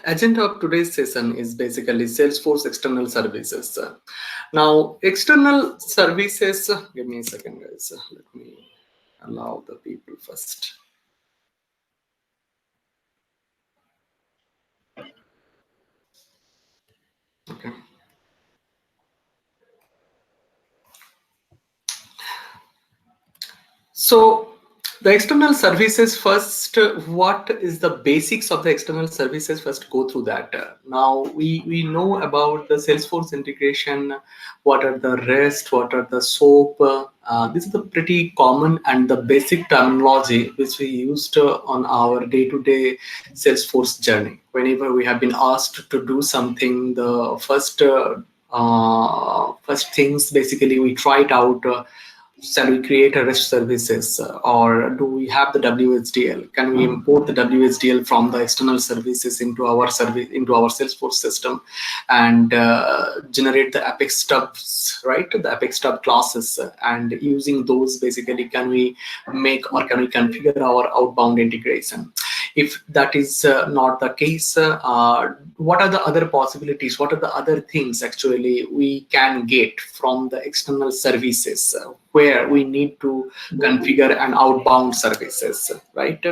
Agenda of today's session is basically Salesforce external services. Now, external services, give me a second, guys. Let me allow the people first. Okay. So the external services first, what is the basics of the external services? First, go through that. Now we know about the Salesforce integration. What are the REST? What are the SOAP? This is the pretty common and the basic terminology which we used on our day-to-day Salesforce journey. Whenever we have been asked to do something, the first things basically we try it out. Shall we create a REST services, or do we have the WHDL? Can we import the WHDL from the external services into our Salesforce system and generate the Apex stubs, right? The Apex stub classes, and using those basically can we make or can we configure our outbound integration? If that is not the case, what are the other possibilities? What are the other things actually we can get from the external services where we need to configure an outbound services, right?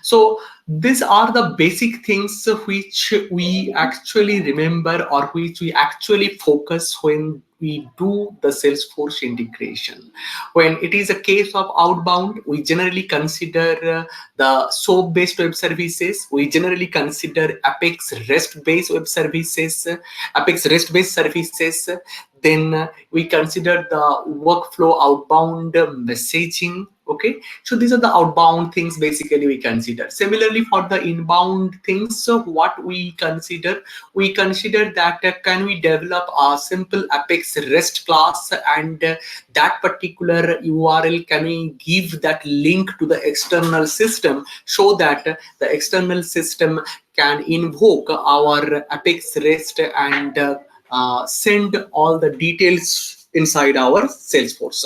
So these are the basic things which we actually remember or which we actually focus when we do the Salesforce integration. When it is a case of outbound, we generally consider the SOAP-based web services. We generally consider Apex REST-based web services, Apex REST-based services. Then we consider the workflow outbound messaging. Okay, so these are the outbound things basically we consider. Similarly, for the inbound things, so what we consider that can we develop a simple Apex REST class, and that particular URL, can we give that link to the external system so that the external system can invoke our Apex REST and send all the details inside our Salesforce.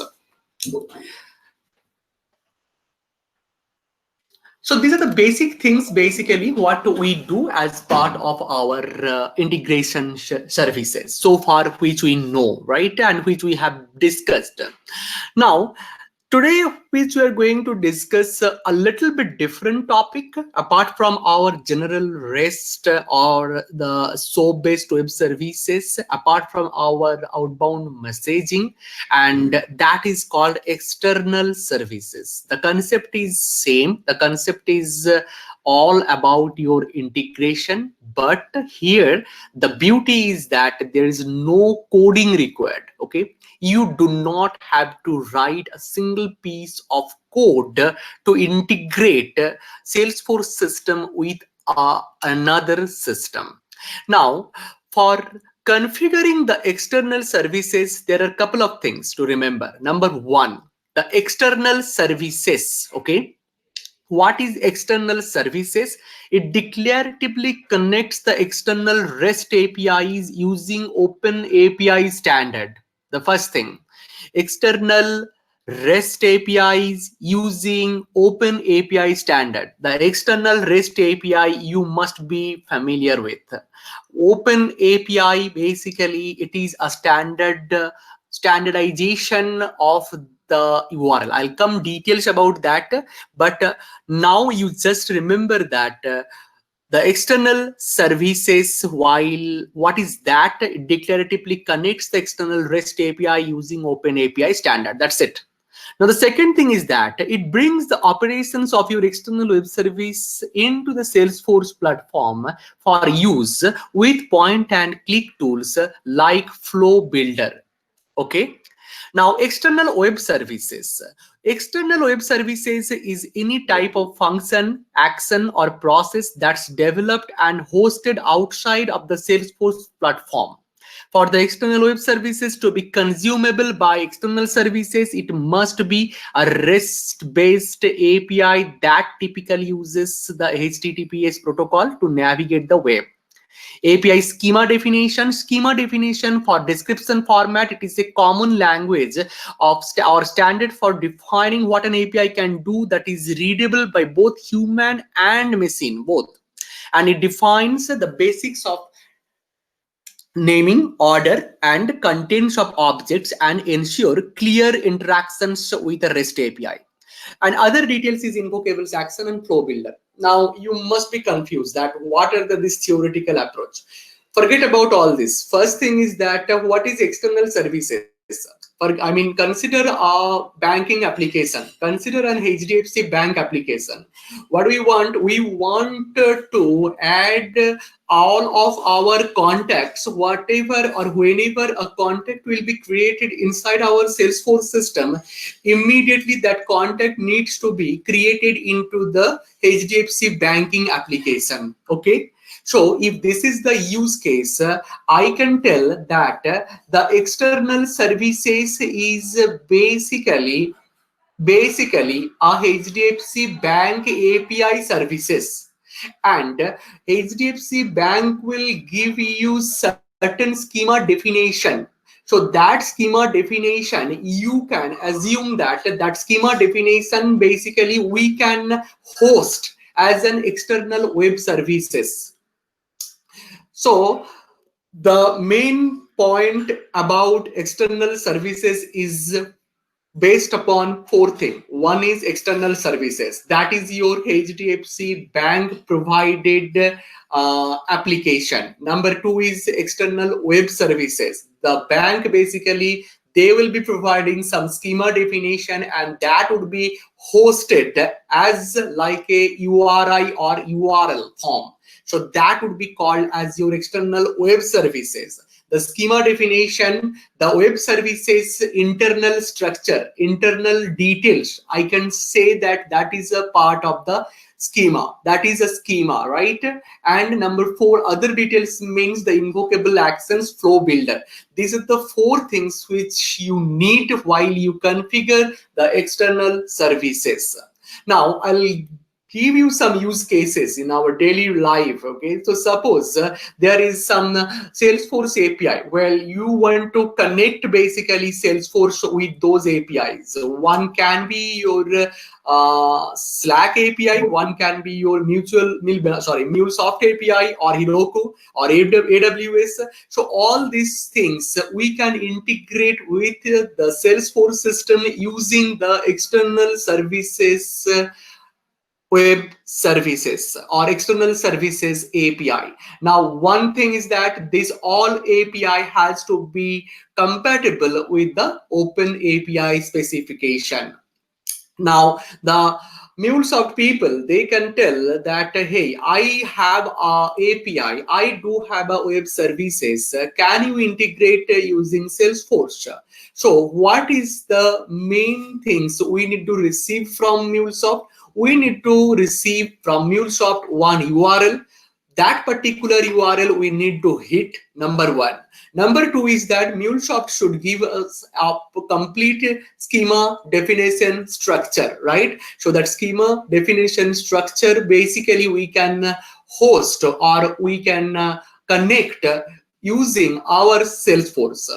So these are the basic things, basically what we do as part of our integration services so far, which we know, right, and which we have discussed. Now, today, which we are going to discuss a little bit different topic apart from our general REST or the SOAP-based web services, apart from our outbound messaging, and that is called external services. The concept is same. The concept is all about your integration, but here the beauty is that there is no coding required. Okay, you do not have to write a single piece of code to integrate Salesforce system with another system. Now, for configuring the external services, there are a couple of things to remember. Number one, the external services. Okay, what is external services? It declaratively connects the external REST APIs using Open API standard. The first thing, external REST APIs using Open API standard. The external REST API you must be familiar with. Open API, basically it is a standardization of the URL. I'll come details about that, but now you just remember that the external services, while what is that? It declaratively connects the external REST API using Open API standard. That's it. Now, the second thing is that it brings the operations of your external web service into the Salesforce platform for use with point and click tools like Flow Builder. Okay. Now, external web services. External web services is any type of function, action, or process that's developed and hosted outside of the Salesforce platform. For the external web services to be consumable by external services, it must be a REST-based API that typically uses the HTTPS protocol to navigate the web. API schema definition. Schema definition for description format. It is a common language of or standard for defining what an API can do that is readable by both human and machine, both. and it defines the basics of naming, order, and contents of objects and ensure clear interactions with the REST API. And other details is invocables action and flow builder. Now you must be confused that what are this theoretical approach. Forget about all this. First thing is that what is external services? Consider a banking application. Consider an HDFC bank application. What do we want? We want to add all of our contacts, whatever or whenever a contact will be created inside our Salesforce system, immediately that contact needs to be created into the HDFC banking application. Okay. So if this is the use case, I can tell that the external services is basically a HDFC bank API services, and HDFC bank will give you certain schema definition. So that schema definition, you can assume that that schema definition basically we can host as an external web services. So the main point about external services is based upon four things. One is external services. That is your HDFC bank provided application. Number two is external web services. The bank basically, they will be providing some schema definition, and that would be hosted as like a URI or URL form. So that would be called as your external web services. The schema definition, the web services internal structure, internal details, I can say that that is a part of the schema. That is a schema, right? And number four, other details means the invocable actions flow builder. These are the four things which you need while you configure the external services. Now I'll give you some use cases in our daily life. Okay, so suppose there is some Salesforce API. Well, you want to connect basically Salesforce with those APIs. So one can be your Slack API, one can be your MuleSoft API or Heroku or AWS. So all these things we can integrate with the Salesforce system using the external services web services or external services API. Now, one thing is that this all API has to be compatible with the Open API specification. Now, the MuleSoft people, they can tell that, hey, I have a API, I do have a web services. Can you integrate using Salesforce? So what is the main things we need to receive from MuleSoft? We need to receive from MuleSoft one URL. That particular URL we need to hit, number one. Number two is that MuleSoft should give us a complete schema definition structure, right? So that schema definition structure, basically we can host or we can connect using our Salesforce.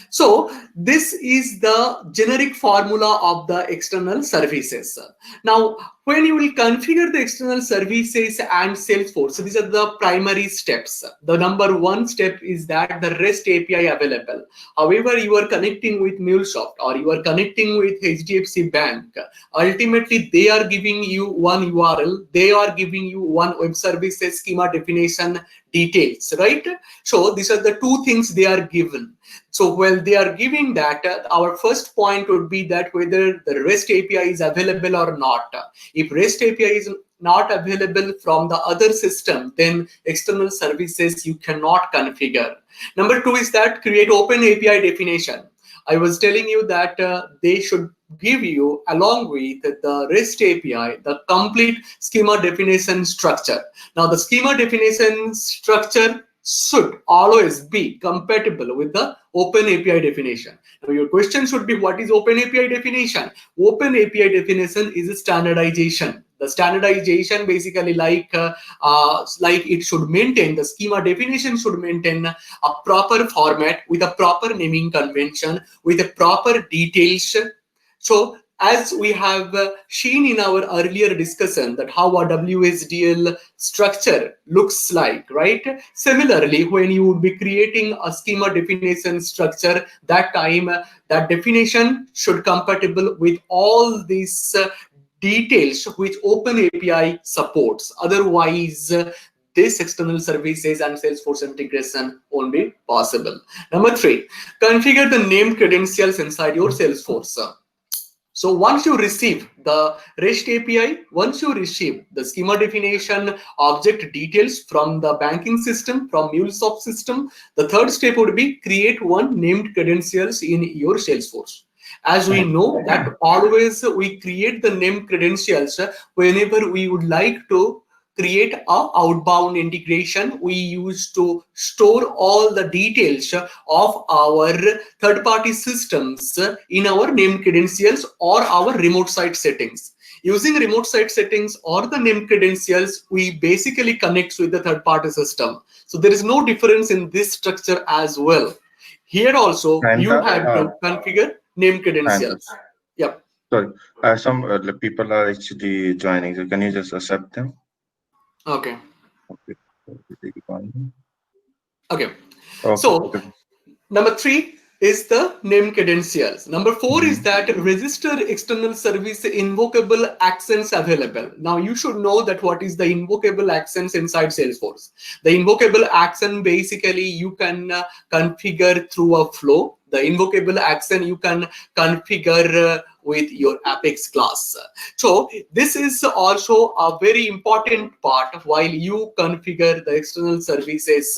So this is the generic formula of the external services. Now, when you will configure the external services and Salesforce, so these are the primary steps. The number one step is that the REST API available. However, you are connecting with MuleSoft or you are connecting with HDFC Bank. Ultimately, they are giving you one URL. They are giving you one web services schema definition details, right? So these are the two things they are given. So while they are giving that, our first point would be that whether the REST API is available or not. If REST API is not available from the other system, then external services you cannot configure. Number two is that create Open API definition. I was telling you that they should give you, along with the REST API, the complete schema definition structure. Now, the schema definition structure should always be compatible with the Open API definition. Now, your question should be, what is Open API definition? Open API definition is a standardization. The standardization basically like it should maintain, the schema definition should maintain a proper format with a proper naming convention, with a proper details. So as we have seen in our earlier discussion that how a WSDL structure looks like, right? Similarly, when you would be creating a schema definition structure, that time that definition should compatible with all these details which Open API supports. Otherwise, this external services and Salesforce integration won't be possible. Number 3, configure the named credentials inside your Salesforce. So once you receive the REST API, once you receive the schema definition object details from the banking system, from MuleSoft system, the third step would be create one named credentials in your Salesforce. As we know that always we create the named credentials whenever we would like to create a outbound integration. We used to store all the details of our third-party systems in our named credentials or our remote site settings. Using remote site settings or the named credentials, we basically connect with the third-party system. So there is no difference in this structure as well. Here also, you have to configure named credentials. Yep. Sorry, some people are actually joining. So can you just accept them? Okay. Okay. Okay. So number 3 is the named credentials. Number 4 is that register external service invocable actions available. Now you should know that what is the invocable actions inside Salesforce. The invocable action basically you can configure through a flow. The invocable action you can configure with your Apex class. So this is also a very important part while you configure the external services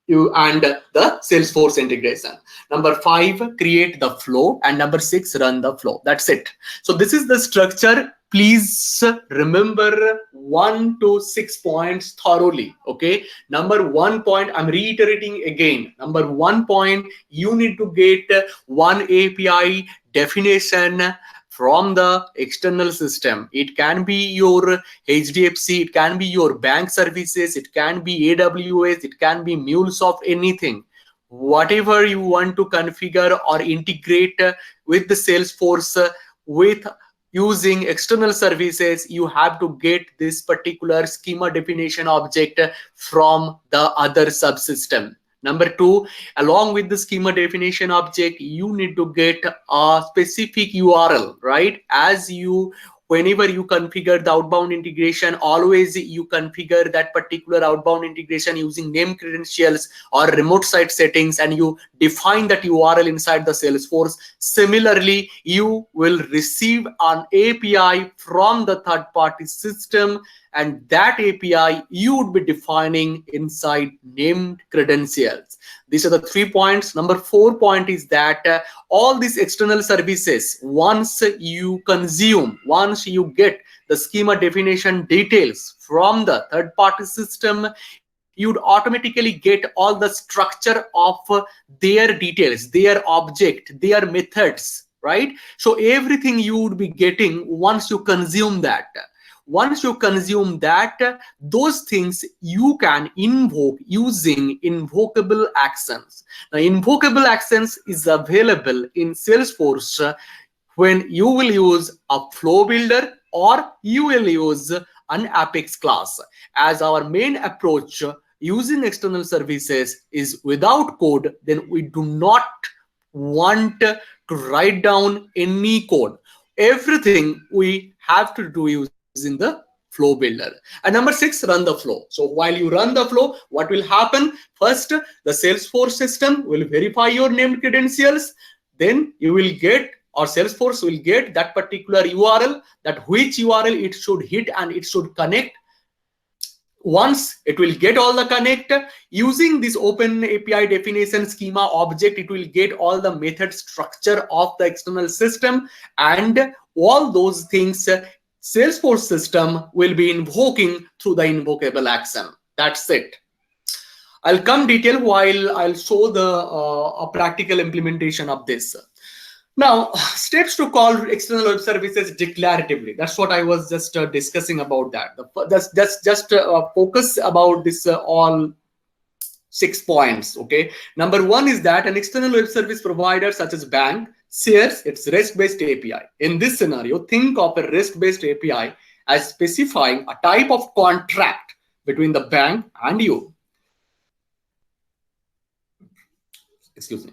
and the Salesforce integration. Number 5, create the flow, and number 6, run the flow. That's it. So this is the structure. Please remember 1 to 6 points thoroughly. Okay. Number 1 point, I'm reiterating again. Number 1 point, you need to get one API definition from the external system. It can be your HDFC, it can be your bank services, it can be AWS, it can be MuleSoft, anything. Whatever you want to configure or integrate with the Salesforce with using external services, you have to get this particular schema definition object from the other subsystem. Number 2, along with the schema definition object, you need to get a specific URL, right? As you, whenever you configure the outbound integration, always you configure that particular outbound integration using name credentials or remote site settings, and you define that URL inside the Salesforce. Similarly, you will receive an API from the third-party system, and that API you would be defining inside named credentials. These are the 3 points. Number 4 point is that all these external services, once you consume, once you get the schema definition details from the third-party system, you'd automatically get all the structure of their details, their object, their methods, right? So everything you would be getting once you consume that. Once you consume that, those things you can invoke using invocable actions. Now, invocable actions is available in Salesforce when you will use a flow builder or you will use an Apex class. As our main approach using external services is without code, then we do not want to write down any code. Everything we have to do using the flow builder. And number 6, run the flow. So while you run the flow, what will happen? First, the Salesforce system will verify your named credentials. Then you will get, or Salesforce will get that particular URL, that which URL it should hit and it should connect. Once it will get all the connect, using this Open API definition schema object, it will get all the method structure of the external system, and all those things Salesforce system will be invoking through the invocable action. That's it. I'll come detail while I'll show the a practical implementation of this. Now, steps to call external web services declaratively. That's what I was just discussing about that. Just focus about this all 6 points. Okay. Number 1 is that an external web service provider such as bank, Shares its REST-based API. In this scenario, think of a REST-based API as specifying a type of contract between the bank and you. Excuse me.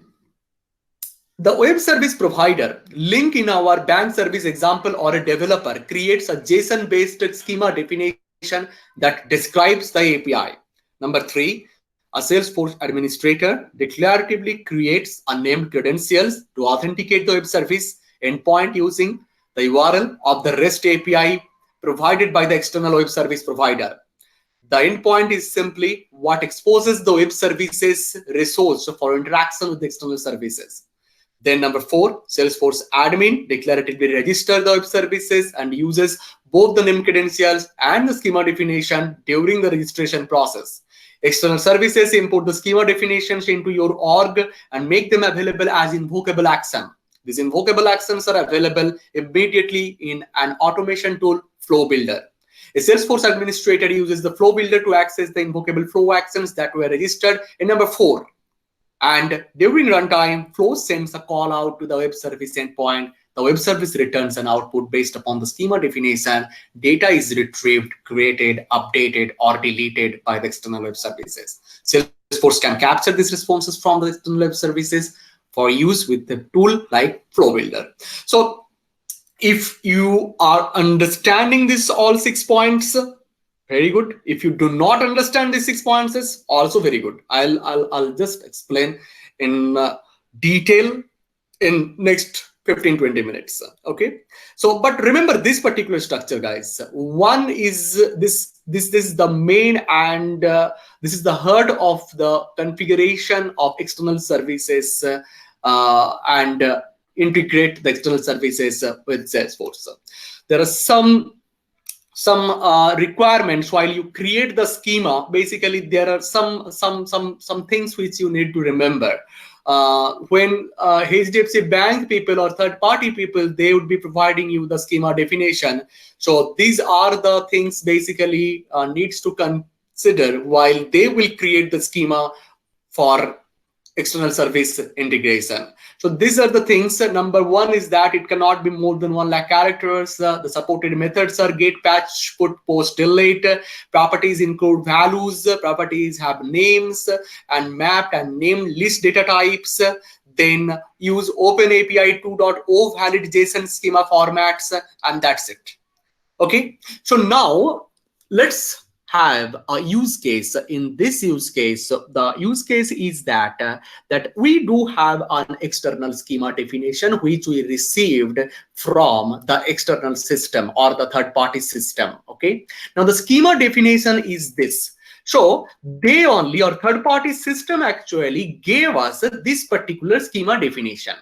The web service provider link in our bank service example or a developer creates a JSON-based schema definition that describes the API. Number 3, a Salesforce administrator declaratively creates unnamed credentials to authenticate the web service endpoint using the URL of the REST API provided by the external web service provider. The endpoint is simply what exposes the web services resource for interaction with the external services. Then number 4, Salesforce admin declaratively registers the web services and uses both the name credentials and the schema definition during the registration process. External services import the schema definitions into your org and make them available as invocable action. These invocable actions are available immediately in an automation tool, Flow Builder. A Salesforce administrator uses the Flow Builder to access the invocable flow actions that were registered in number 4. And during runtime, Flow sends a call out to the web service endpoint. The web service returns an output based upon the schema definition. Data is retrieved, created, updated, or deleted by the external web services. Salesforce can capture these responses from the external web services for use with the tool like Flow Builder. So if you are understanding this all 6 points, very good. If you do not understand these 6 points, is also very good. I'll just explain in detail in next 15-20 minutes. Okay. So, but remember this particular structure, guys. One is this is the main, and this is the heart of the configuration of external services and integrate the external services with Salesforce. There are some requirements while you create the schema. Basically, there are some things which you need to remember. When HDFC Bank people or third-party people, they would be providing you the schema definition. So these are the things basically needs to consider while they will create the schema for external service integration. So these are the things. Number 1 is that it cannot be more than 1 lakh characters. The supported methods are get, patch, put, post, delete. Properties include values. Properties have names and mapped and named list data types. Then use OpenAPI 2.0 valid JSON schema formats, and that's it. Okay. So now let's have a use case. In this use case, the use case is that that we do have an external schema definition which we received from the external system or the third-party system. Okay, now the schema definition is this. So they only, or third-party system actually gave us this particular schema definition.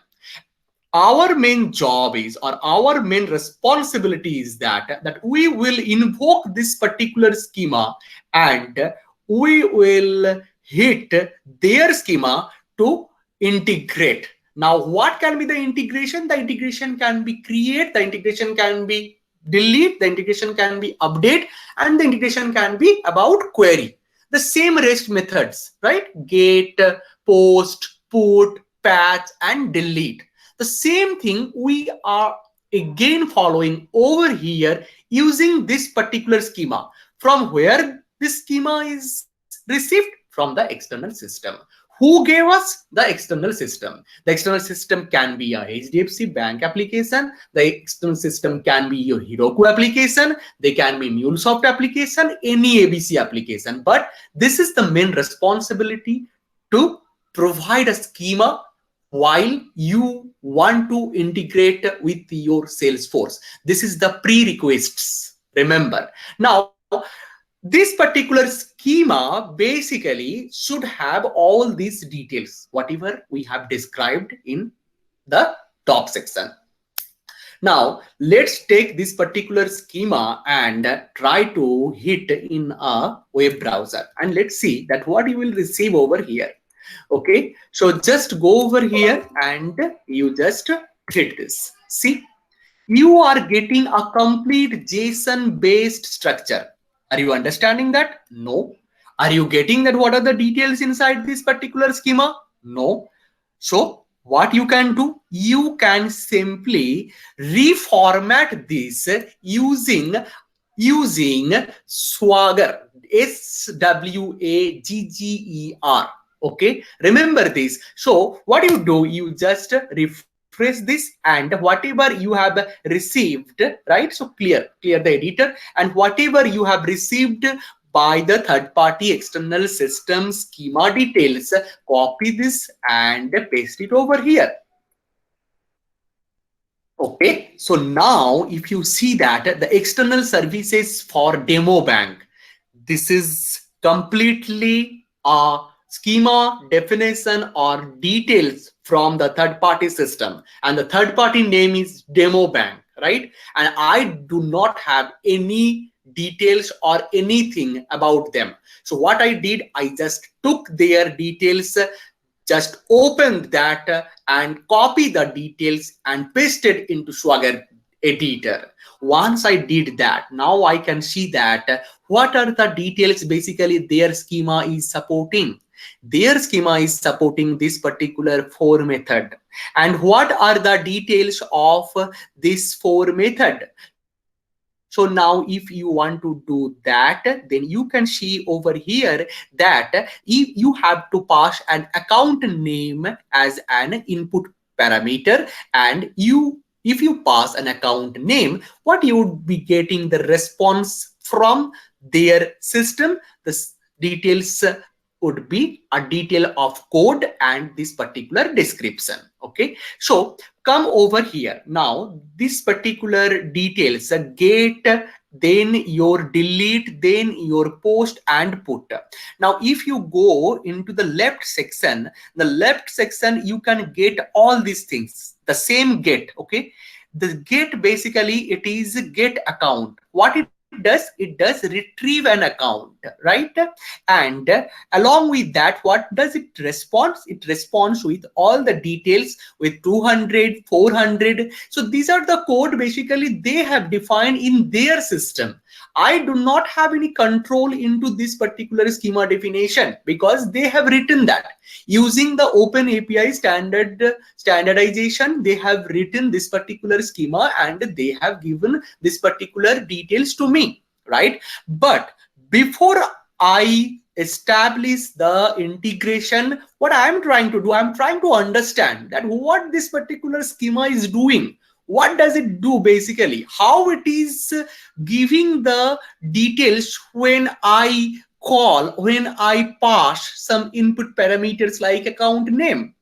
Our main job is, or our main responsibility is that we will invoke this particular schema and we will hit their schema to integrate. Now, what can be the integration? The integration can be create, the integration can be delete, the integration can be update, and the integration can be about query. The same REST methods, right? Get, post, put, patch, and delete. The same thing we are again following over here using this particular schema. From where this schema is received? From the external system. Who gave us? The external system. The external system can be a HDFC Bank application. The external system can be your Heroku application. They can be MuleSoft application, any ABC application. But this is the main responsibility to provide a schema while you want to integrate with your Salesforce. This is the prerequisites, remember. Now, this particular schema basically should have all these details, whatever we have described in the top section. Now, let's take this particular schema and try to hit in a web browser. And let's see that what you will receive over here. Okay, so just go over here and you just hit this. See, you are getting a complete JSON based structure. Are you understanding that? No. Are you getting that what are the details inside this particular schema? No. So what you can do, you can simply reformat this using Swagger, SWAGGER. Okay, remember this. So what you do, you just refresh this, and whatever you have received, right? So clear the editor, and whatever you have received by the third party external system schema details, copy this and paste it over here. Okay, so now if you see that the external services for demo bank, this is completely a schema definition or details from the third party system, and the third party name is demo bank, right? And I do not have any details or anything about them. So what I did, I just took their details, just opened that and copy the details and pasted into Swagger editor. Once I did that, now I can see that what are the details basically their schema is supporting. Their schema is supporting this particular for method. And what are the details of this for method? So now if you want to do that, then you can see over here that if you have to pass an account name as an input parameter, and if you pass an account name, what you would be getting the response from their system, the details would be a detail of code and this particular description. Okay, so come over here. Now this particular details, get, then your delete, then your post and put. Now if you go into the left section, you can get all these things, the same get. Okay, the get basically it is get account. What it does, it does retrieve an account, right? And along with that, what does it respond? It responds with all the details with 200, 400. So these are the code basically they have defined in their system. I do not have any control into this particular schema definition because they have written that using the Open API standardization. They have written this particular schema and they have given this particular details to me, right? But before I establish the integration, what I am trying to do, I'm trying to understand that what this particular schema is doing. What does it do basically? How it is giving the details when I pass some input parameters like account name.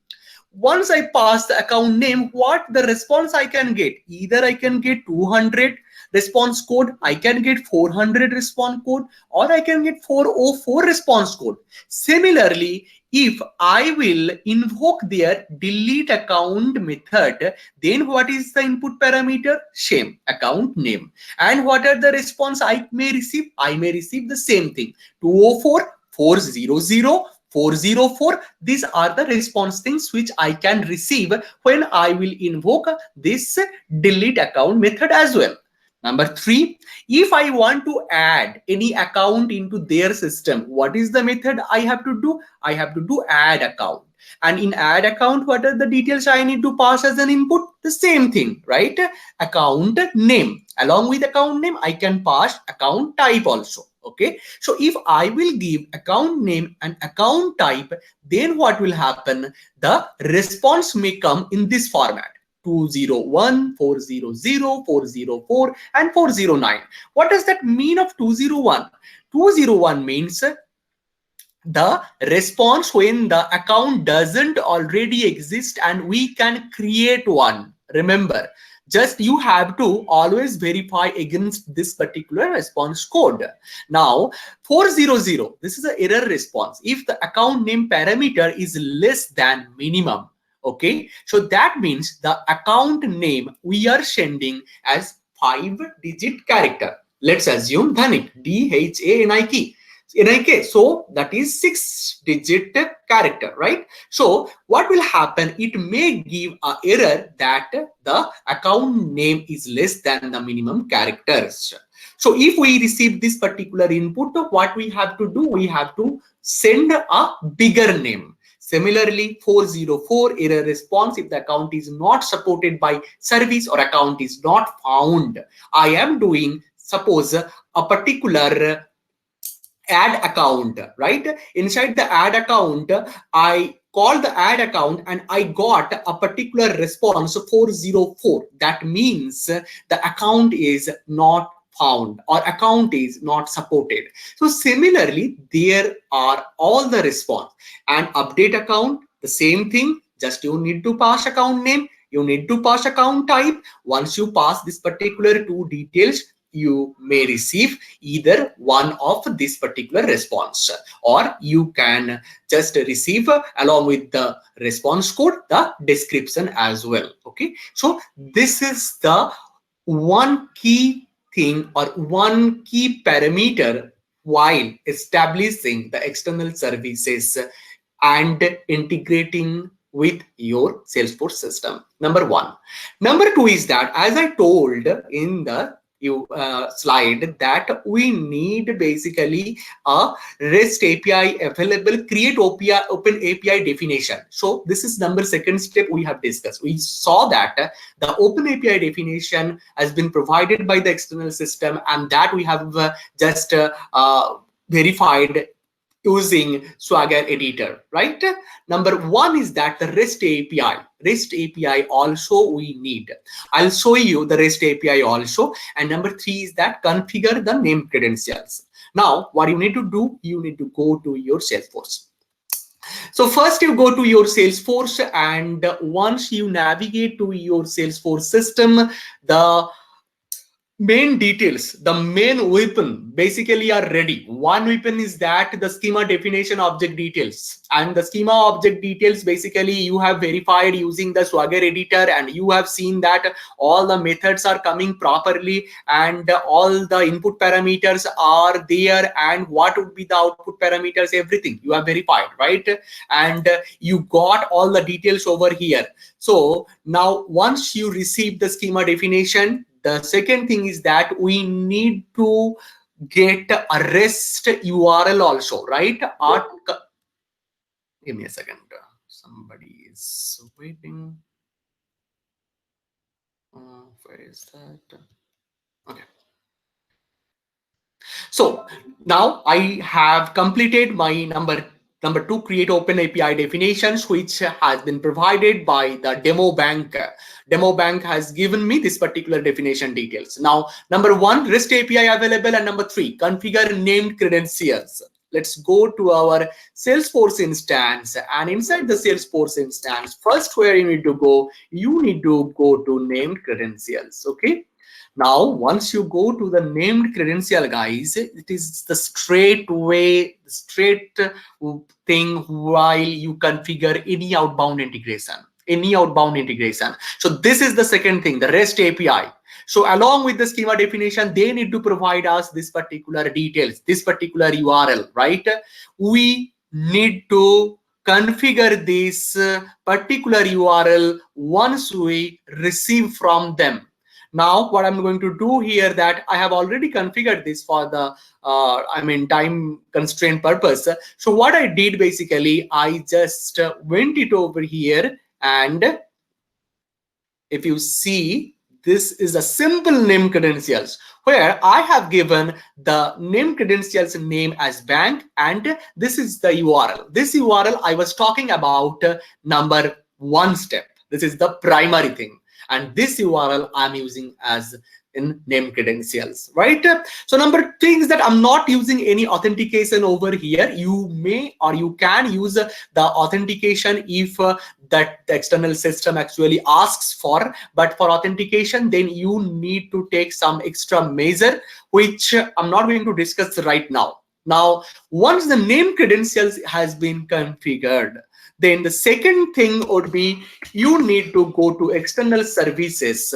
Once I pass the account name, what the response I can get? Either I can get 200 response code, I can get 400 response code, or I can get 404 response code. Similarly, if I will invoke their delete account method, then what is the input parameter? Same, account name. And what are the response I may receive? I may receive the same thing, 204, 400, 404. These are the response things which I can receive when I will invoke this delete account method as well. Number 3, if I want to add any account into their system, what is the method I have to do? I have to do add account. And in add account, what are the details I need to pass as an input? The same thing, right? Account name. Along with account name, I can pass account type also. Okay, so if I will give account name and account type, then what will happen? The response may come in this format: 201, 400, 404, and 409. What does that mean of 201? 201 means the response when the account doesn't already exist and we can create one. Remember, just you have to always verify against this particular response code. Now 400, this is an error response if the account name parameter is less than minimum. Okay, so that means the account name we are sending as 5-digit character. Let's assume Dhanik, DHANIK. So that is 6-digit character, right? So what will happen? It may give an error that the account name is less than the minimum characters. So if we receive this particular input, what we have to do? We have to send a bigger name. Similarly, 404 error response if the account is not supported by service or account is not found. I am doing, suppose, a particular ad account, right? Inside the ad account, I call the ad account and I got a particular response 404. That means the account is not found or account is not supported. So similarly, there are all the response. And update account, the same thing, just you need to pass account name, you need to pass account type. Once you pass this particular two details, you may receive either one of this particular response, or you can just receive along with the response code the description as well. Okay, so this is the one key thing or one key parameter while establishing the external services and integrating with your Salesforce system. Number one. Number two is that, as I told in the slide, that we need basically a REST API available, create open API definition. So this is number second step we have discussed. We saw that the open API definition has been provided by the external system, and that we have just verified using Swagger editor, right? Number one is that the REST API. REST API also we need. I'll show you the REST API also. And number three is that configure the name credentials. Now, what you need to do, you need to go to your Salesforce. So first you go to your Salesforce, and once you navigate to your Salesforce system, the main details, the main weapon basically are ready. One weapon is that the schema definition object details, and the schema object details basically you have verified using the Swagger editor, and you have seen that all the methods are coming properly and all the input parameters are there, and what would be the output parameters, everything you have verified, right? And you got all the details over here. So now once you receive the schema definition, the second thing is that we need to get a REST URL also, right? Give me a second. Somebody is waiting. Where is that? Okay. So now I have completed my number two, create open API definitions, which has been provided by the demo bank. Demo bank has given me this particular definition details. Now, number one, REST API available, and number three, configure named credentials. Let's go to our Salesforce instance, and inside the Salesforce instance, first where you need to go to named credentials. Okay. Now, once you go to the named credential, guys, it is the straight thing while you configure any outbound integration. So this is the second thing, the REST API. So along with the schema definition, they need to provide us this particular details, this particular URL, right? We need to configure this particular URL once we receive from them. Now, what I'm going to do here, that I have already configured this for the, time constraint purpose. So what I did basically, I just went it over here, and if you see, this is a simple name credentials where I have given the name credentials name as bank, and this is the URL. This URL I was talking about number one step. This is the primary thing. And this URL I'm using as in name credentials, right? So number thing is that I'm not using any authentication over here. You may or you can use the authentication if that the external system actually asks for, but for authentication, then you need to take some extra measure, which I'm not going to discuss right now. Now, once the name credentials has been configured, then the second thing would be you need to go to external services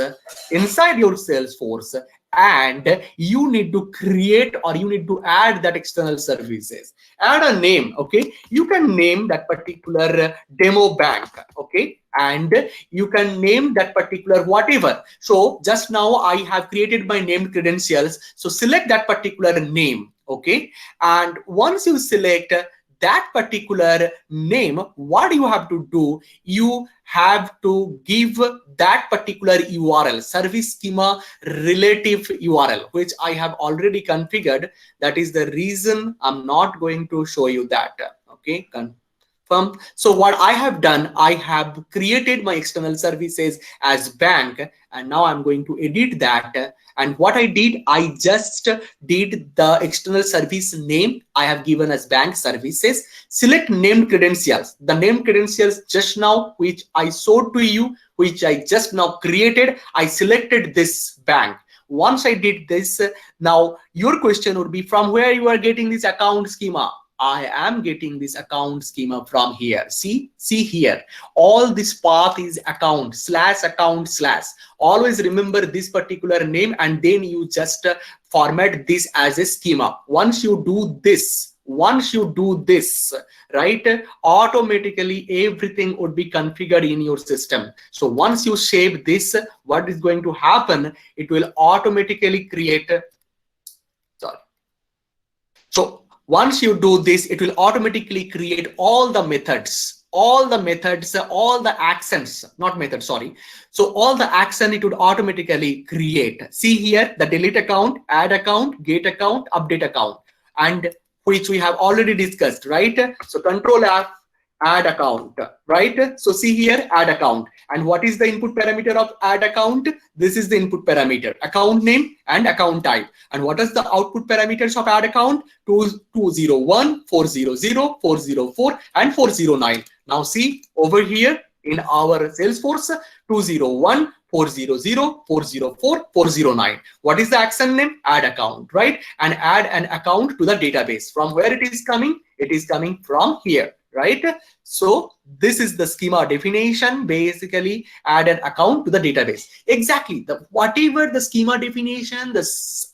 inside your Salesforce, and you need to create or you need to add that external services. Add a name, okay? You can name that particular demo bank, okay? And you can name that particular whatever. So just now I have created my named credentials. So select that particular name, okay? And once you select, that particular name, what you have to do, you have to give that particular URL, service schema relative URL, which I have already configured. That is the reason I'm not going to show you that. Okay, so what I have done, I have created my external services as bank, and now I'm going to edit that. And what I did, I just did the external service name I have given as bank services. Select named credentials. The named credentials just now, which I showed to you, which I just now created, I selected this bank. Once I did this, now your question would be, from where you are getting this account schema? I am getting this account schema from here. See here, all this path is account slash. Always remember this particular name, and then you just format this as a schema. Once you do this, right, automatically everything would be configured in your system. So once you save this, what is going to happen? It will automatically create. So once you do this, it will automatically create all the methods, all the accents, not methods, sorry. So all the action it would automatically create. See here, the delete account, add account, get account, update account, and which we have already discussed, right? So control F, add account, right? So see here, add account. And what is the input parameter of add account? This is the input parameter, account name and account type. And what is the output parameters of add account? 201, 400, 404, and 409. Now see over here in our Salesforce, 201, 400, 404, 409. What is the action name? Add account, right? And add an account to the database. From where it is coming? It is coming from here, right? So this is the schema definition. Basically, add an account to the database. Exactly, whatever the schema definition, the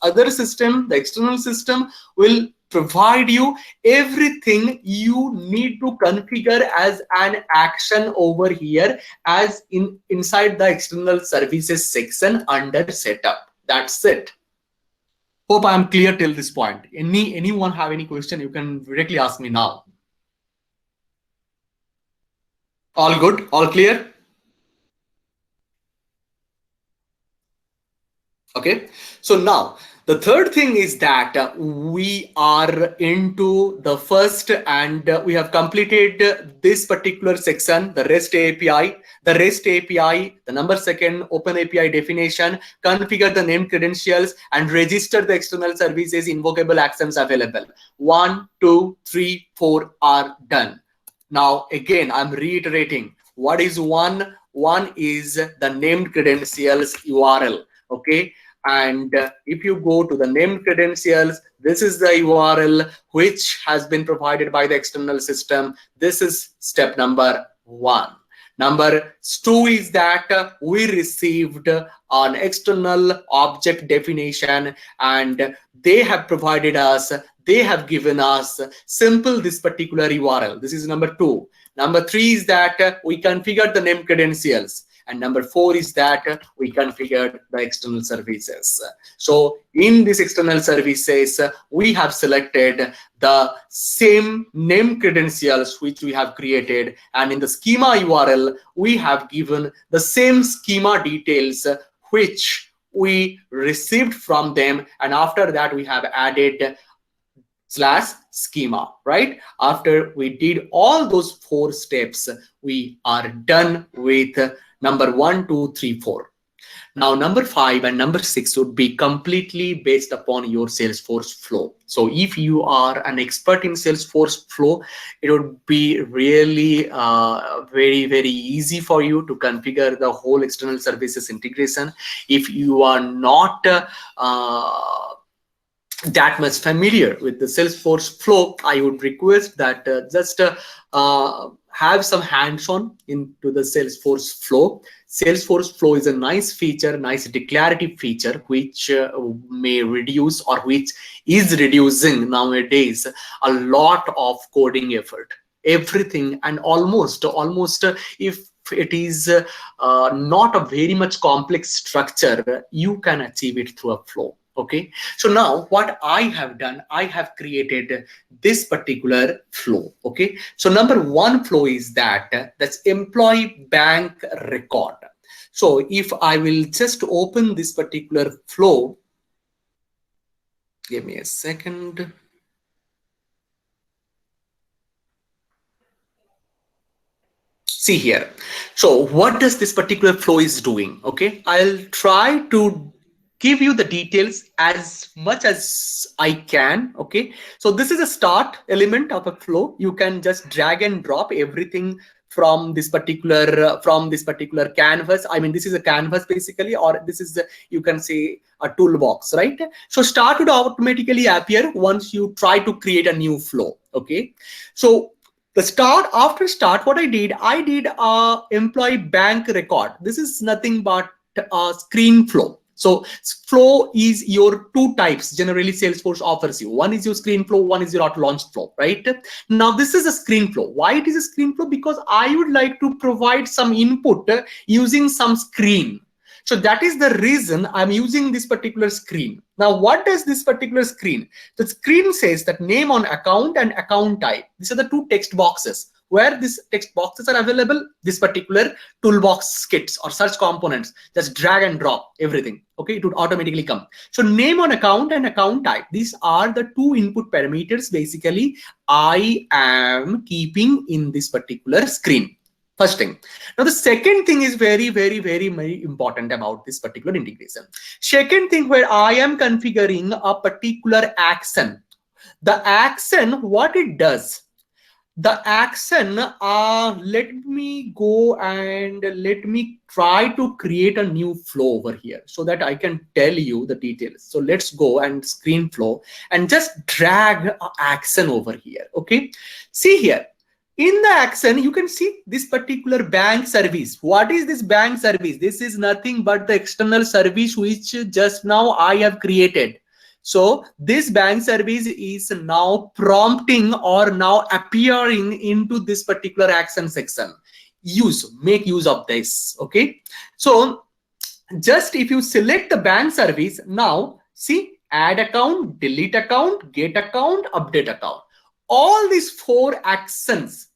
other system, the external system will provide you everything you need to configure as an action over here, as inside the external services section under setup. That's it. Hope I am clear till this point. Anyone have any question? You can directly ask me now. All good? All clear? Okay. So now the third thing is that we are into the first, and we have completed this particular section, the REST API. The REST API, the number second, Open API definition, configure the named credentials, and register the external services invocable actions available. 1, 2, 3, 4 are done. Now, again, I'm reiterating, what is one? One is the named credentials URL, okay? And if you go to the named credentials, this is the URL which has been provided by the external system. This is step number 1. Number 2 is that we received an external object definition, and they have provided us, they have given us simple this particular URL. This is number 2. Number 3 is that we configured the named credentials. And number 4 is that we configured the external services. So in these external services, we have selected the same name credentials which we have created. And in the schema URL, we have given the same schema details which we received from them. And after that, we have added /schema, right? After we did all those 4 steps, we are done with number 1, 2, 3, 4. Now, number 5 and number 6 would be completely based upon your Salesforce flow. So if you are an expert in Salesforce flow, it would be really very, very easy for you to configure the whole external services integration. If you are not that much familiar with the Salesforce flow, I would request that just have some hands-on into the Salesforce flow. Salesforce flow is a nice feature, nice declarative feature, which may reduce, or which is reducing nowadays, a lot of coding effort. Everything, and almost if it is not a very much complex structure, you can achieve it through a flow. Okay, so now what I have done, I have created this particular flow. Okay, so number one flow is that's employee bank record. So if I will just open this particular flow, give me a second. See here. So what does this particular flow is doing? Okay, I'll try to give you the details as much as I can. Okay, so this is a start element of a flow. You can just drag and drop everything from this particular canvas. I mean, this is a canvas basically, or this is you can say a toolbox, right? So start would automatically appear once you try to create a new flow. Okay, so the start, after start, what I did a employee bank record. This is nothing but a screen flow. So flow is your two types generally Salesforce offers you. One is your screen flow, one is your auto launch flow, right? Now this is a screen flow. Why it is a screen flow? Because I would like to provide some input using some screen. So that is the reason I'm using this particular screen. Now, what does this particular screen? The screen says that name on account and account type. These are the two text boxes. Where these text boxes are available, this particular toolbox skits or search components, just drag and drop everything. Okay, it would automatically come. So name on account and account type. These are the two input parameters basically I am keeping in this particular screen. First thing. Now the second thing is very important about this particular integration. Second thing, where I am configuring a particular action. The action, what it does, the action, let me go and let me try to create a new flow over here so that I can tell you the details. So let's go and screen flow and just drag an action over here. Okay, see here. In the action, you can see this particular bank service. What is this bank service? This is nothing but the external service which just now I have created. So this bank service is now prompting or now appearing into this particular action section. Make use of this. Okay. So just if you select the bank service, now see add account, delete account, get account, update account. All these four actions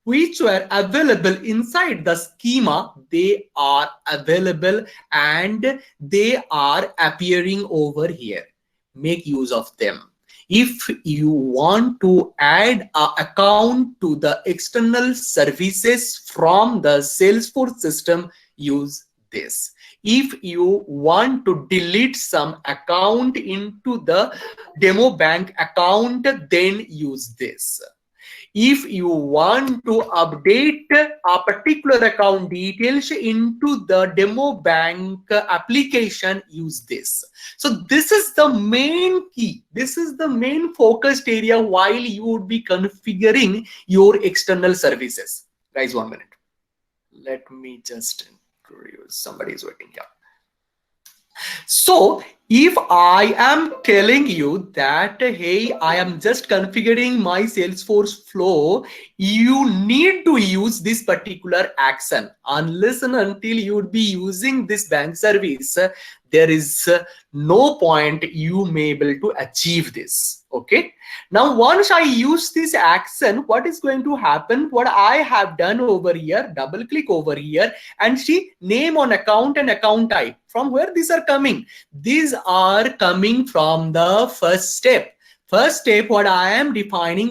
which were available inside the schema, they are available and they are appearing over here. Make use of them. If you want to add an account to the external services from the Salesforce system, use this. If you want to delete some account into the demo bank account, then use this. If you want to update a particular account details into the demo bank application, use this. So this is the main key. This is the main focused area while you would be configuring your external services. Guys, 1 minute. Let me just introduce. Somebody is waiting here. So if I am telling you that, hey, I am just configuring my Salesforce flow, you need to use this particular action. Unless and until you would be using this bank service, there is no point you may be able to achieve this. Okay. Now, once I use this action, what is going to happen? What I have done over here, double click over here and see name on account and account type. From where these are coming? These are coming from the first step. First step, what I am defining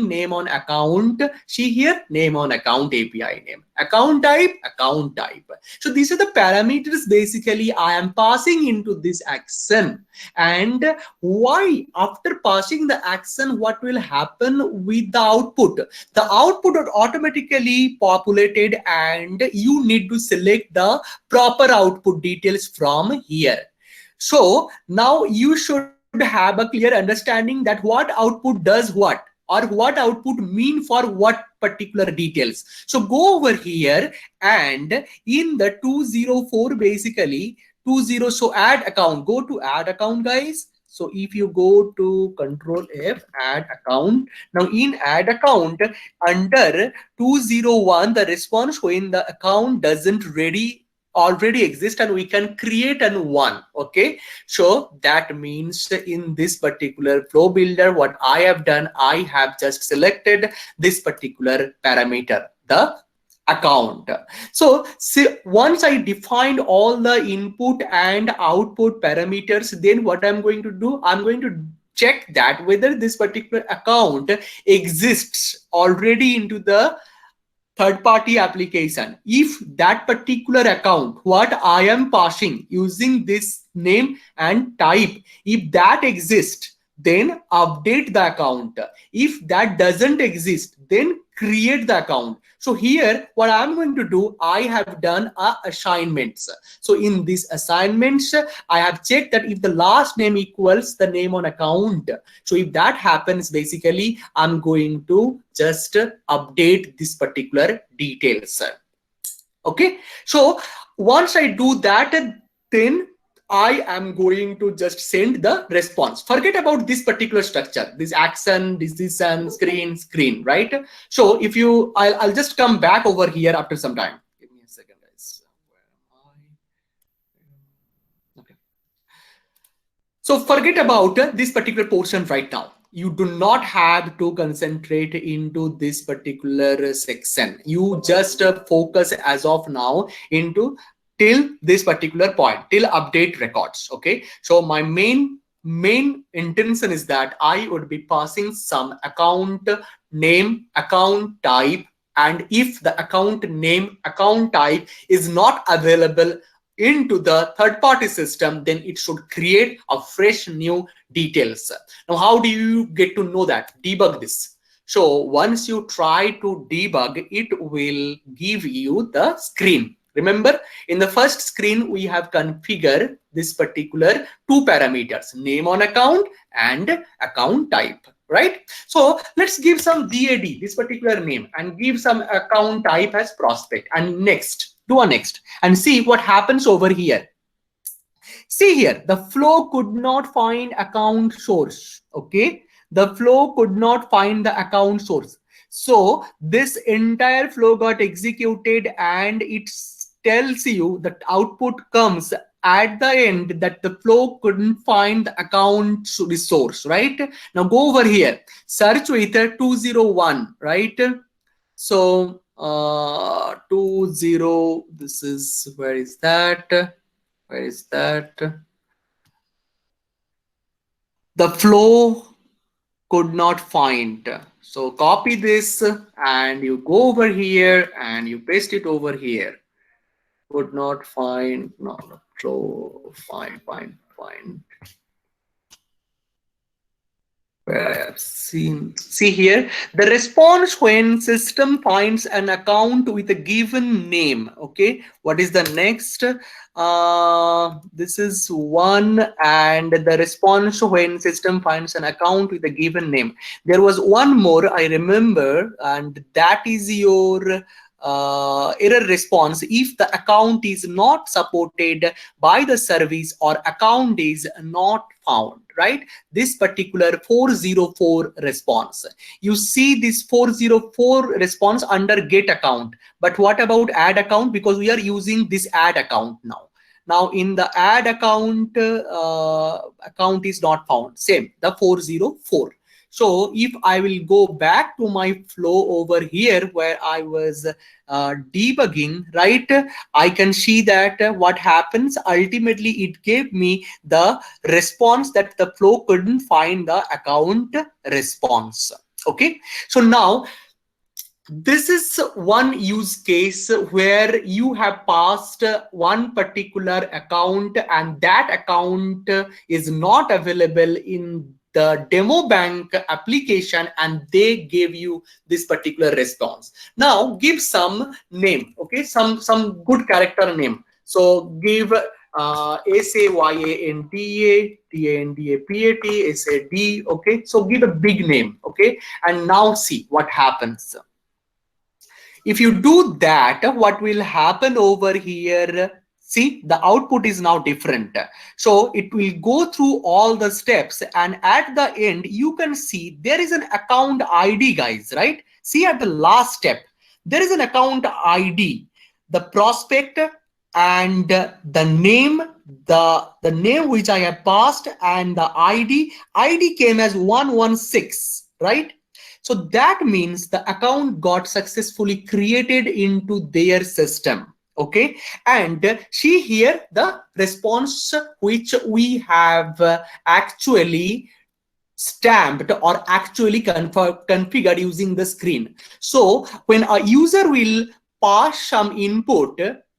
name on account. See here, name on account API name. Account type. So these are the parameters basically I am passing into this action. And why? After passing the action, what will happen with the output? The output are automatically populated and you need to select the proper output details from here. So now you should have a clear understanding that what output does what, or what output mean for what particular details. So go over here and in the 204 basically 20, so add account, go to add account guys. So if you go to Control F, add account. Now in add account under 201, the response when the account doesn't ready already exist and we can create a one. Okay, so that means in this particular flow builder, what I have done, I have just selected this particular parameter, the account. So once I defined all the input and output parameters, then what I'm going to do, I'm going to check that whether this particular account exists already into the third-party application. If that particular account, what I am passing using this name and type, if that exists, then update the account. If that doesn't exist, then create the account. So here, what I'm going to do, I have done assignments. So in these assignments, I have checked that if the last name equals the name on account. So if that happens, basically, I'm going to just update this particular details. Okay, so once I do that, then I am going to just send the response. Forget about this particular structure, this action, decision, screen, right? So if you, I'll just come back over here after some time. Give me a second, guys. Where am I? Okay. So forget about this particular portion right now. You do not have to concentrate into this particular section. You just focus as of now into till this particular point, till update records. Okay, so my main intention is that I would be passing some account name, account type, and if the account name, account type is not available into the third-party system, then it should create a fresh new details. Now, how do you get to know that? Debug this. So once you try to debug, it will give you the screen. Remember, in the first screen, we have configured this particular two parameters, name on account and account type, right? So let's give some DAD, this particular name, and give some account type as prospect, and next, do a next, and see what happens over here. See here, the flow could not find account source. Okay, the flow could not find the account source. So this entire flow got executed and it tells you that output comes at the end that the flow couldn't find the account resource, right? Now go over here, search with 201, right? So 20, this is, where is that? Where is that? The flow could not find. So copy this and you go over here and you paste it over here. Could not find, no, flow, find. Where I have seen, see here, the response when system finds an account with a given name. Okay, what is the next? This is one, and the response when system finds an account with a given name. There was one more I remember, and that is your error response if the account is not supported by the service or account is not found, right? This particular 404 response, you see this 404 response under get account, but what about add account? Because we are using this add account now in the add account, account is not found, same, the 404. So if I will go back to my flow over here where I was debugging, right, I can see that what happens, ultimately it gave me the response that the flow couldn't find the account response. Okay, so now this is one use case where you have passed one particular account and that account is not available in the demo bank application and they gave you this particular response. Now give some name, okay, some good character name. So give SAYANTA, TANDAPAT, SAD, okay, so give a big name, okay, and now see what happens. If you do that, what will happen over here? See, the output is now different. So it will go through all the steps and at the end, you can see there is an account ID, guys, right? See at the last step, there is an account ID. The prospect and the name, the name which I have passed, and the ID came as 116, right? So that means the account got successfully created into their system. Okay, and see here the response which we have actually stamped or actually configured using the screen. So when a user will pass some input,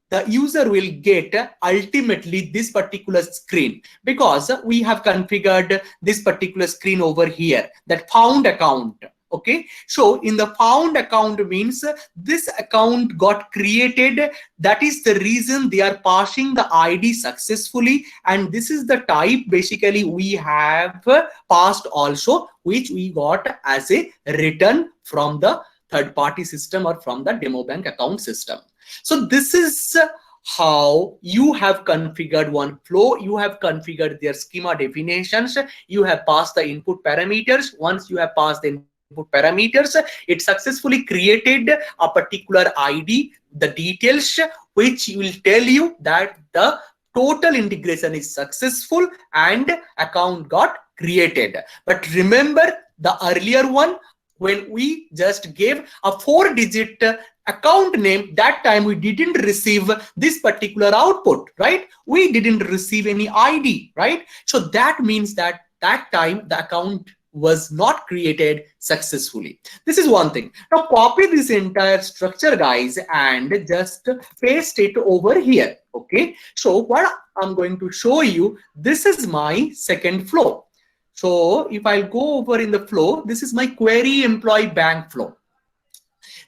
the user will get ultimately this particular screen, because we have configured this particular screen over here, that found account. Okay, so in the found account means this account got created. That is the reason they are passing the ID successfully, and this is the type basically we have passed also, which we got as a return from the third party system or from the demo bank account system. So this is how you have configured one flow. You have configured their schema definitions, you have passed the input parameters. Once you have passed the input parameters, it successfully created a particular ID, the details which will tell you that the total integration is successful and account got created. But remember the earlier one, when we just gave a 4-digit account name, that time we didn't receive this particular output, right? We didn't receive any ID, right? So that means that that time the account was not created successfully. This is one thing. Now copy this entire structure, guys, and just paste it over here. Okay, so what I'm going to show you, this is my second flow. So if I'll go over in the flow, this is my query employee bank flow.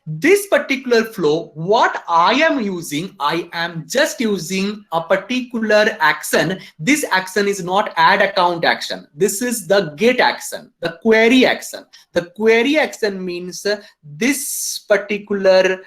This particular flow, what I am using, I am just using a particular action. This action is not add account action. This is the get action, the query action. The query action means this particular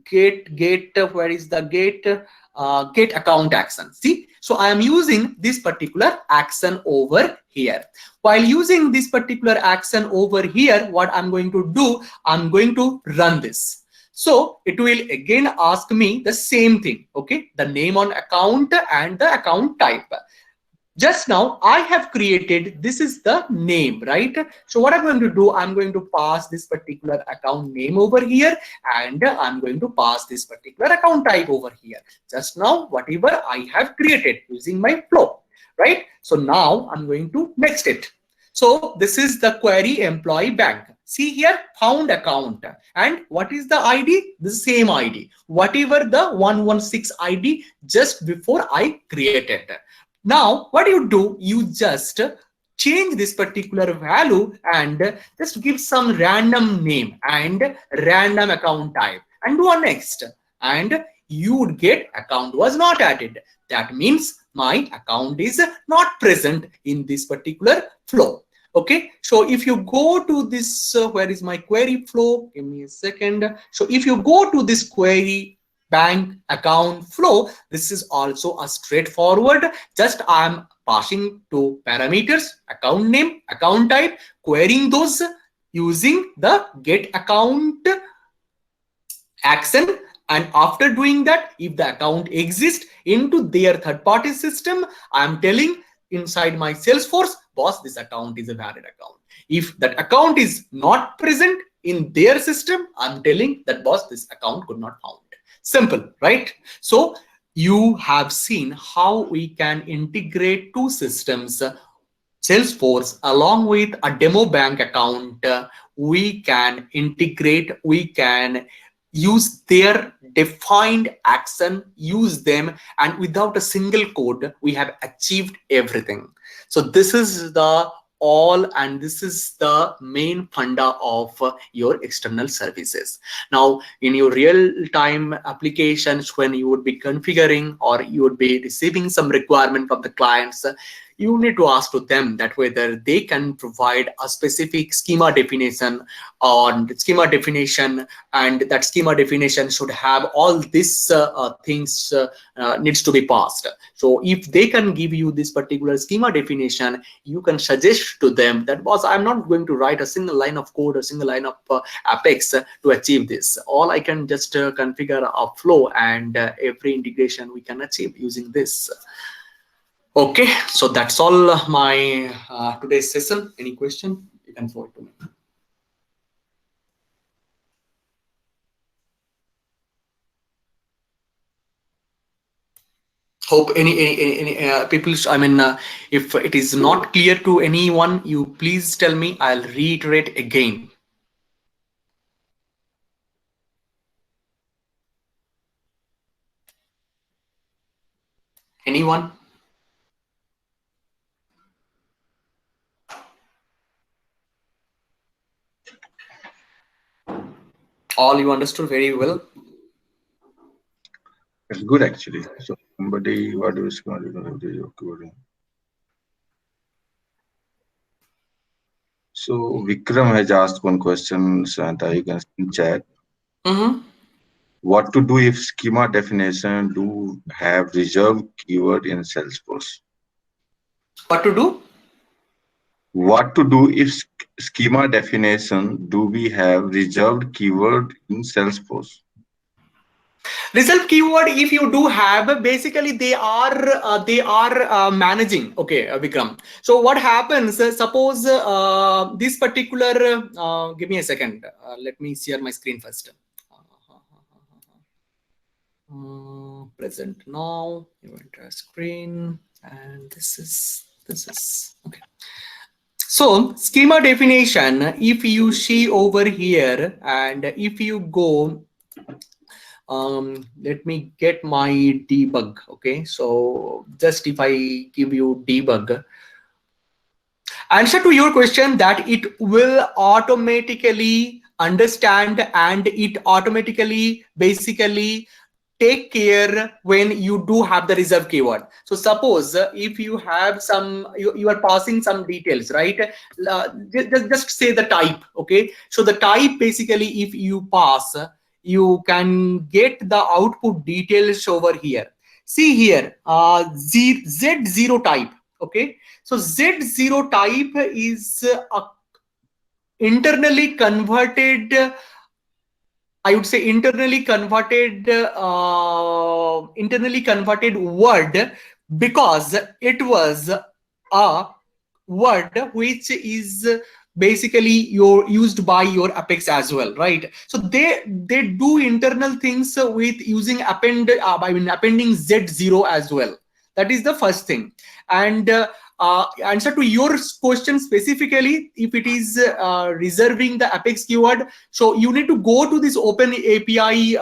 get, where is the get account action. See, so I am using this particular action over here. While using this particular action over here, what I'm going to do, I'm going to run this. So it will again ask me the same thing. Okay, the name on account and the account type. Just now I have created, this is the name, right? So what I'm going to do, I'm going to pass this particular account name over here, and I'm going to pass this particular account type over here. Just now whatever I have created using my flow, right? So now I'm going to next it. So this is the query employee bank. See here, found account, and what is the ID? The same ID, whatever the 116 ID just before I created. Now what you do, you just change this particular value and just give some random name and random account type and do a next, and you would get account was not added. That means my account is not present in this particular flow. Okay, so if you go to this, where is my query flow? Give me a second. So if you go to this query bank account flow, this is also a straightforward. Just I'm passing two parameters, account name, account type, querying those using the get account action. And after doing that, if the account exists into their third-party system, I'm telling inside my Salesforce, boss, this account is a valid account. If that account is not present in their system, I'm telling that, boss, this account could not found. Simple, right? So you have seen how we can integrate two systems, Salesforce along with a demo bank account. We can integrate, we can use their defined action, use them, and without a single code, we have achieved everything. So this is the all, and this is the main funda of your external services. Now in your real-time applications, when you would be configuring or you would be receiving some requirement from the clients, you need to ask to them that whether they can provide a specific schema definition on schema definition, and that schema definition should have all these things needs to be passed. So if they can give you this particular schema definition, you can suggest to them that, boss, I'm not going to write a single line of code or single line of Apex to achieve this. All I can just configure a flow, and every integration we can achieve using this. Okay, so that's all my today's session. Any question, you can forward to me. Hope any people, I mean, if it is not clear to anyone, you please tell me, I'll reiterate again. Anyone? All you understood very well? It's good actually. So somebody, what is going to do? So Vikram has asked one question, Santa, you can see in chat. What to do if schema definition do have reserved keyword in Salesforce? What to do? What to do if schema definition do we have reserved keyword in Salesforce? Reserved keyword, if you do have, basically they are managing. Okay, Vikram. So what happens? Suppose this particular. Give me a second. Let me share my screen first. Present now. You enter screen, and this is okay. So schema definition, if you see over here, and if you go, let me get my debug. Okay, so just if I give you debug, answer to your question that it will automatically understand, and it automatically basically take care when you do have the reserve keyword. So suppose if you have some, you are passing some details, right? Just say the type. Okay, so the type, basically if you pass, you can get the output details over here. See here, Z0 type. Okay, so Z0 type is a internally converted, I would say internally converted word, because it was a word which is basically used by your Apex as well, right? So they do internal things with using appending Z0 as well. That is the first thing. And answer to your question specifically, if it is reserving the Apex keyword, so you need to go to this Open API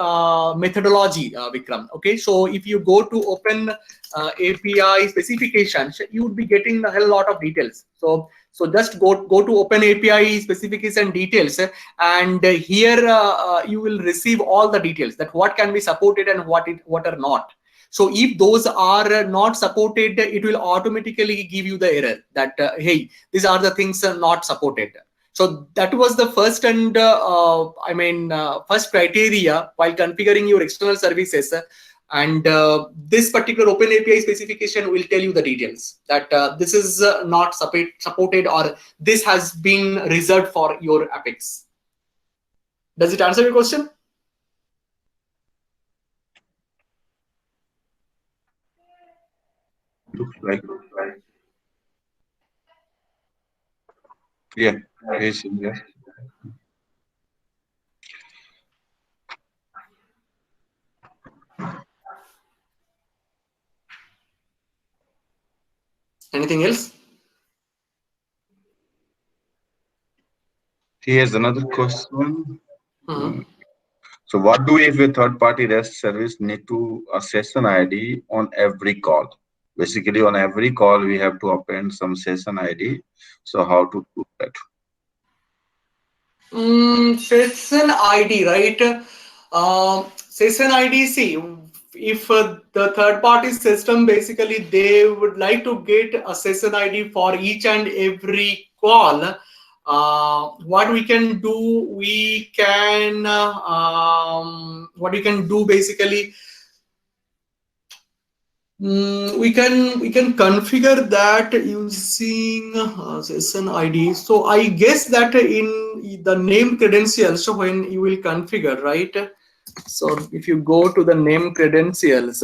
methodology, Vikram. Okay, so if you go to Open API specifications, you would be getting a hell lot of details. So just go to Open API specification details, and here you will receive all the details that what can be supported and what are not. So if those are not supported, it will automatically give you the error that hey, these are the things not supported. So that was the first and first criteria while configuring your external services. And this particular Open API specification will tell you the details that this is not supported, or this has been reserved for your Apex. Does it answer your question? Looks like. Yeah. Yes. Yes. Anything else? Here's another question. So what do if a third-party REST service need to a session ID on every call? Basically, on every call, we have to append some session ID. So how to do that? Session ID, right? Session ID, see, the third party system, basically they would like to get a session ID for each and every call, what we can do, what we can do basically, we can configure that using session ID. So I guess that in the name credentials, so when you will configure, right? So if you go to the name credentials,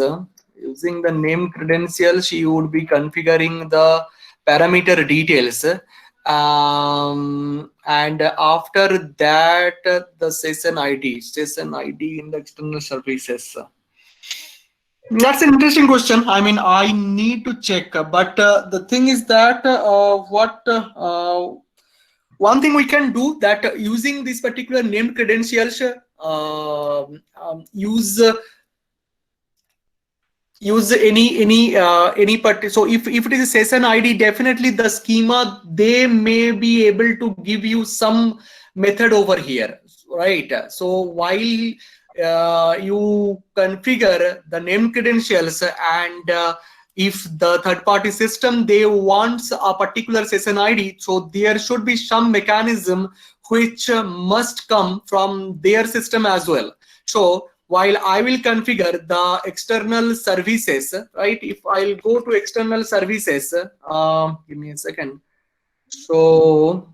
using the name credentials, you would be configuring the parameter details. And after that, the session ID in the external services. That's an interesting question. I mean, I need to check, but the thing is that one thing we can do, that using this particular named credentials, use any particular. So if it is a session ID, definitely the schema, they may be able to give you some method over here, right? So while you configure the name credentials, and if the third party system, they wants a particular session ID, so there should be some mechanism which must come from their system as well. So while I will configure the external services, right? If I'll go to external services, give me a second. So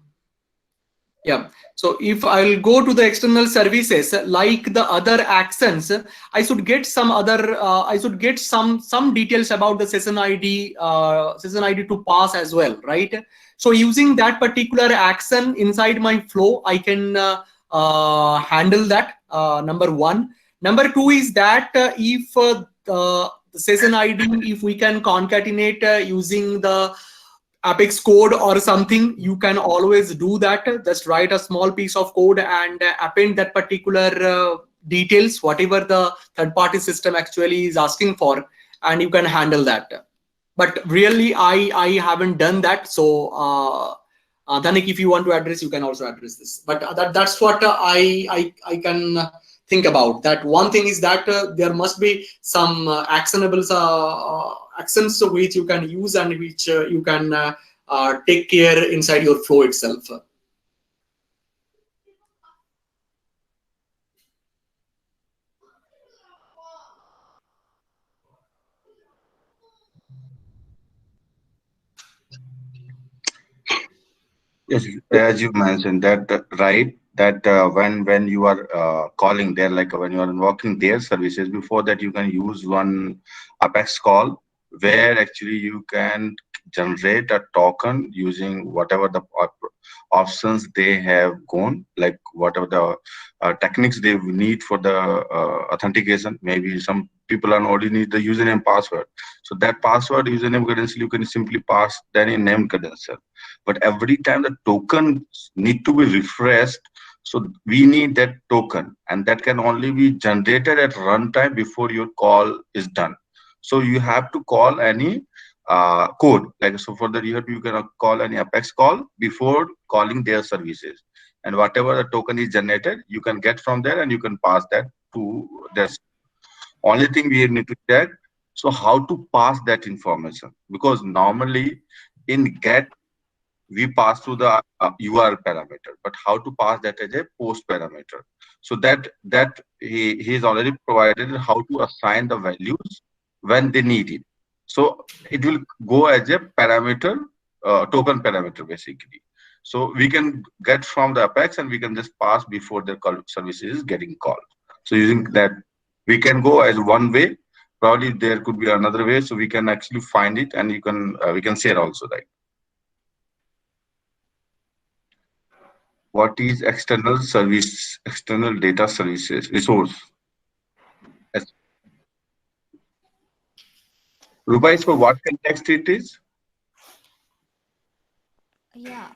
yeah, so if I'll go to the external services, like the other actions, I should get some other, I should get some details about the session ID to pass as well, right? So using that particular action inside my flow, I can handle that, number one. Number two is that if the session ID, if we can concatenate using the Apex code or something, you can always do that. Just write a small piece of code and append that particular details, whatever the third party system actually is asking for, and you can handle that. But really, I haven't done that. So Dhanik, if you want to address, you can also address this. But that's what I can think about. That one thing is that there must be some actionable actions which you can use, and which you can take care inside your flow itself. Yes, as you mentioned that, right? That when you are calling there, like when you are invoking their services, before that you can use one Apex call, where actually you can generate a token using whatever the options they have gone, like whatever the techniques they need for the authentication. Maybe some people are already need the username password. So that password, username, credential, you can simply pass then in named credential. But every time the tokens need to be refreshed, so we need that token, and that can only be generated at runtime before your call is done. So you have to call any code, like, so for that you can call any Apex call before calling their services, and whatever the token is generated, you can get from there and you can pass that to this. Only thing we need to check, so how to pass that information, because normally in get we pass through the URL parameter, but how to pass that as a post parameter. So that he's already provided how to assign the values when they need it. So it will go as a parameter, token parameter basically. So we can get from the Apex and we can just pass before the call service is getting called. So using that, we can go as one way. Probably there could be another way, so we can actually find it, and you can we can share also, right? What is external service, external data services resource? Yes. Rupa, is for what context it is? Yeah,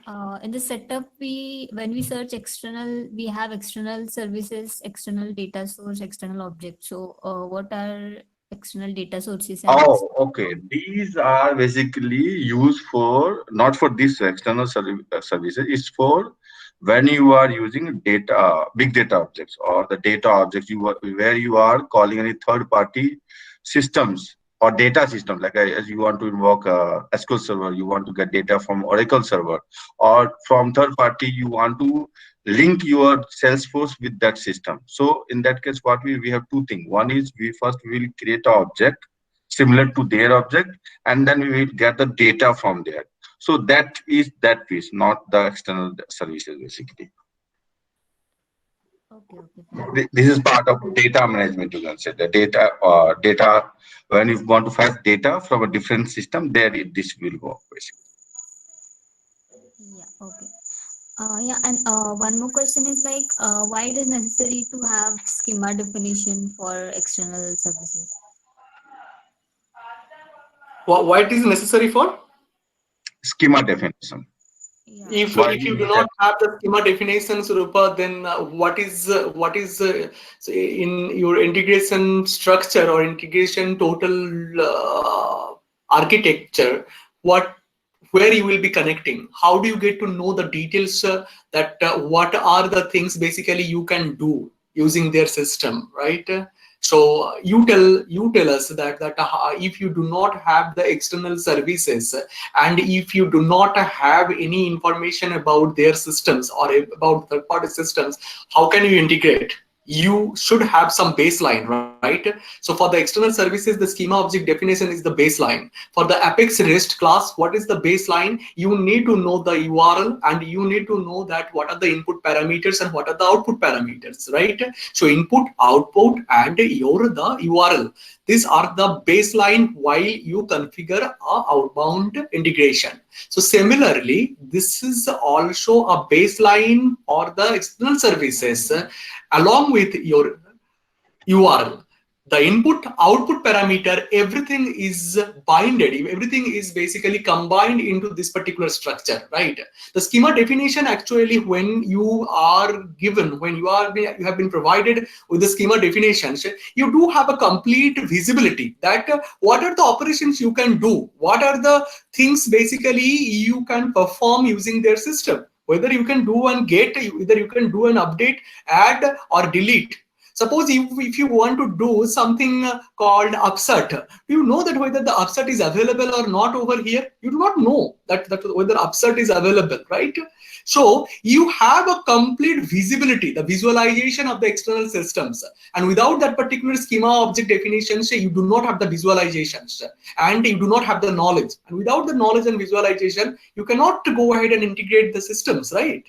in the setup, when we search external, we have external services, external data source, external objects. So what are external data sources? Oh, okay. These are basically used for, not for this external services, it's for when you are using data, big data objects or the data objects where you are calling any third party systems or data systems, like as you want to invoke a SQL server, you want to get data from Oracle server, or from third party, you want to link your Salesforce with that system. So in that case, what we have two things. One is we first will create an object similar to their object, and then we will get the data from there. So that is that piece, not the external services basically. Okay. This is part of data management. You can say the data. When you want to fetch data from a different system, this will go basically. Yeah. Okay. Yeah, and one more question is like, why it is necessary to have schema definition for external services? Why it is necessary for? Schema definition. Yeah. If Why you we do not have the schema definitions, Rupa, then what is in your integration structure or integration total architecture? Where you will be connecting? How do you get to know the details that what are the things basically you can do using their system, right? So you tell us that if you do not have the external services and if you do not have any information about their systems or about third party systems, how can you integrate? You should have some baseline, right? So for the external services, the schema object definition is the baseline. For the Apex REST class, what is the baseline? You need to know the URL and you need to know that what are the input parameters and what are the output parameters, right? So input, output, and the URL. These are the baseline while you configure a outbound integration. So similarly, this is also a baseline for the external services along with your URL. The input output parameter, everything is binded, everything is basically combined into this particular structure, right? The schema definition actually, when you are given, when you have been provided with the schema definitions, you do have a complete visibility that what are the operations you can do, what are the things basically you can perform using their system, whether you can do and get, whether you can do an update, add or delete. Suppose if you want to do something called upsert, do you know that whether the upsert is available or not over here? You do not know that whether upsert is available, right? So you have a complete visibility, the visualization of the external systems. And without that particular schema object definitions, you do not have the visualizations and you do not have the knowledge. And without the knowledge and visualization, you cannot go ahead and integrate the systems, right?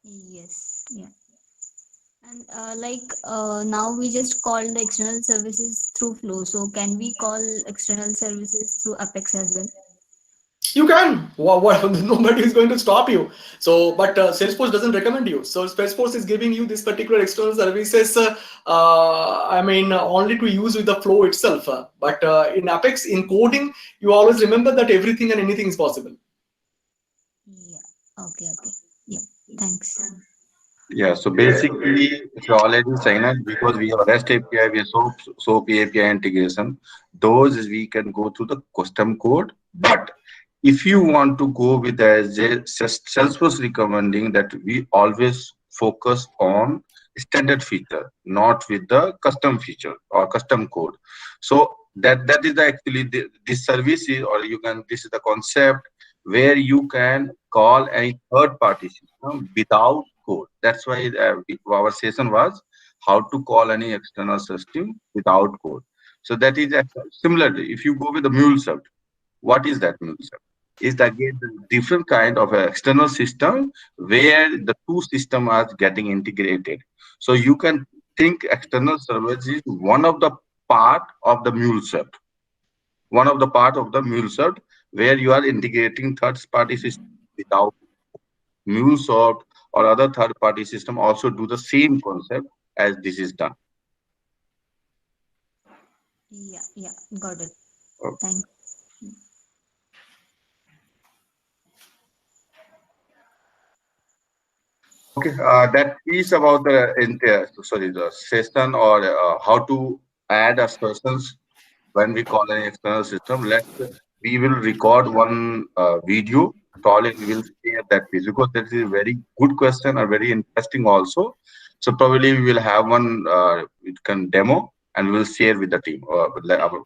Yes. Yeah. And now we just call the external services through Flow. So can we call external services through Apex as well? You can. Nobody is going to stop you. So, but Salesforce doesn't recommend you. So Salesforce is giving you this particular external services. Only to use with the Flow itself. But in Apex, in coding, you always remember that everything and anything is possible. Yeah. Okay. Yeah. Thanks. Yeah, so basically it's already signed up because we have REST API, we have SOAP API integration. Those we can go through the custom code. But if you want to go with the Salesforce recommending that we always focus on standard feature, not with the custom feature or custom code. So that is actually this service is, or you can, this is the concept where you can call any third party system without code. That's why our session was how to call any external system without code. So that is similarly, if you go with the MuleSoft, what is that MuleSoft? Is that again different kind of an external system where the two systems are getting integrated. So you can think external service is one of the part of the MuleSoft. One of the part of the MuleSoft where you are integrating third-party system without MuleSoft or other third-party system also do the same concept as this is done. Yeah, got it. Okay. Thanks. Okay, that piece about the session or how to add a persons when we call an external system. We will record one video probably we will share that piece, because that is a very good question and very interesting also. So probably we will have one it can demo, and we will share with the team or with our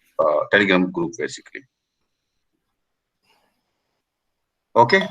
Telegram group basically. Okay.